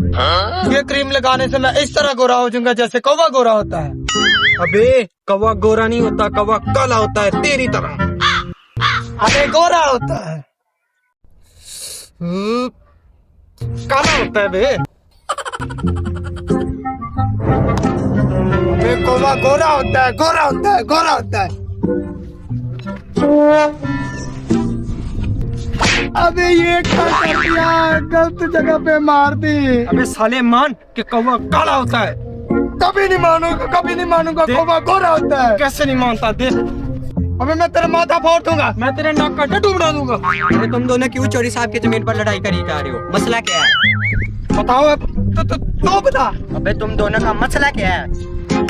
ये क्रीम लगाने से मैं इस तरह गोरा हो जाऊंगा जैसे कौवा गोरा होता है। अबे कौवा गोरा नहीं होता, कौवा काला होता है तेरी तरह। अबे गोरा होता है। काला होता है बे। अबे कौवा गोरा होता है, गोरा होता है, गोरा होता है। अबे ये क्या कर दिया, गलत जगह पे मार दी। अबे साले मान कि कौवा काला होता है। कभी नहीं मानूंगा, कभी नहीं मानूंगा, कौवा गोरा होता है। कैसे नहीं मानता देख। अबे मैं तेरा माथा फोड़ दूंगा, मैं तेरे नाक का टट्टू बना दूंगा। अरे तुम दोनों क्यों चोरी साहब की जमीन पर लड़ाई करी जा रहे हो? मसला क्या है? बताओ अब। तो बता। अबे तुम दोनों का मसला क्या है?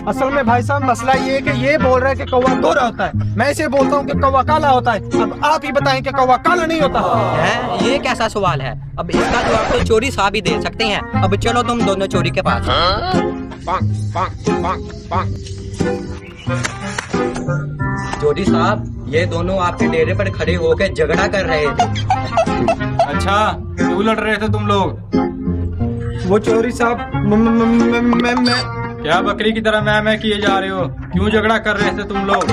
असल में भाई साहब मसला ये है कि ये बोल रहा है कि कौवा गोरा होता है, मैं इसे बोलता हूँ कि कौवा काला होता है। अब आप ही बताएं कि कौवा काला नहीं होता है? ये कैसा सवाल है? अब इसका जवाब तो चोरी साहब ही दे सकते हैं। अब चलो तुम दोनों चोरी के पास। चोरी साहब, ये दोनों आपके डेरे पर खड़े होकर झगड़ा कर रहे थे। अच्छा, क्यों लड़ रहे थे तुम लोग? वो चोरी साहब मैं क्या बकरी की तरह मैं किए जा रहे हो? क्यों झगड़ा कर रहे थे तुम लोग?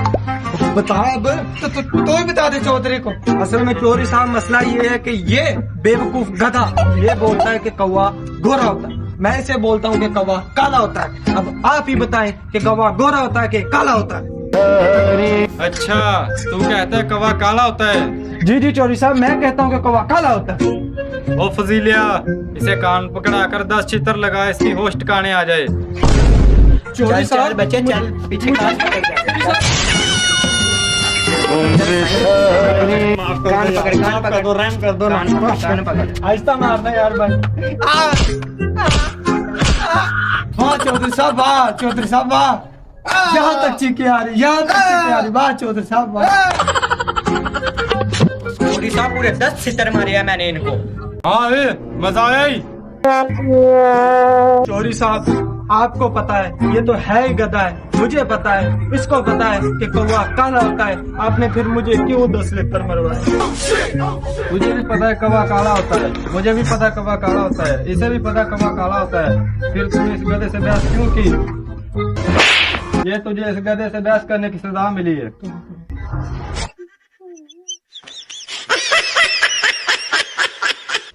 बता अब। तो ही बता दे चौधरी को। असल में चोरी साहब मसला ये है कि ये बेवकूफ गधा ये बोलता है कि कौवा गोरा होता है, मैं इसे बोलता हूँ कि कौवा काला होता है। अब आप ही बताएं कि कौवा गोरा होता है कि काला होता है। अच्छा, तू कहता है कौवा काला होता है? जी जी चोरी साहब, मैं कहता हूँ कि कौवा काला होता है। ओ फजीलिया, इसे कान पकड़ा कर 10 चित्र लगा, इसकी होश ठिकाने आ जाए। चोरी चल साहब बच्चे चल, पीछे कान पकड़ जा। कान पकड़, कान पकड़, रहम कर दो, कान पकड़। आहिस्ता मारना यार भाई। वाह चौधरी साहब, वाह चौधरी साहब, वाह। यहाँ तक चीखे आ रही, यहाँ तक चीखे आ रही। वाह चौधरी साहब, वाह। चोरी साहब पूरे 10 चित्र मारे हैं मैंने इनको। हाँ मजा आया ही। चोरी साहब आपको पता है ये तो है ही गधा है, मुझे पता है, इसको पता है कि कौवा काला होता है। आपने फिर मुझे क्यों 10 लेकर मरवाया? मुझे भी पता है कौवा काला होता है, मुझे भी पता है कौवा काला होता है, इसे भी पता है कौवा काला होता है। फिर तुमने इस गधे से बहस क्यों की? ये तुझे इस गधे से बहस करने की सजा मिली है।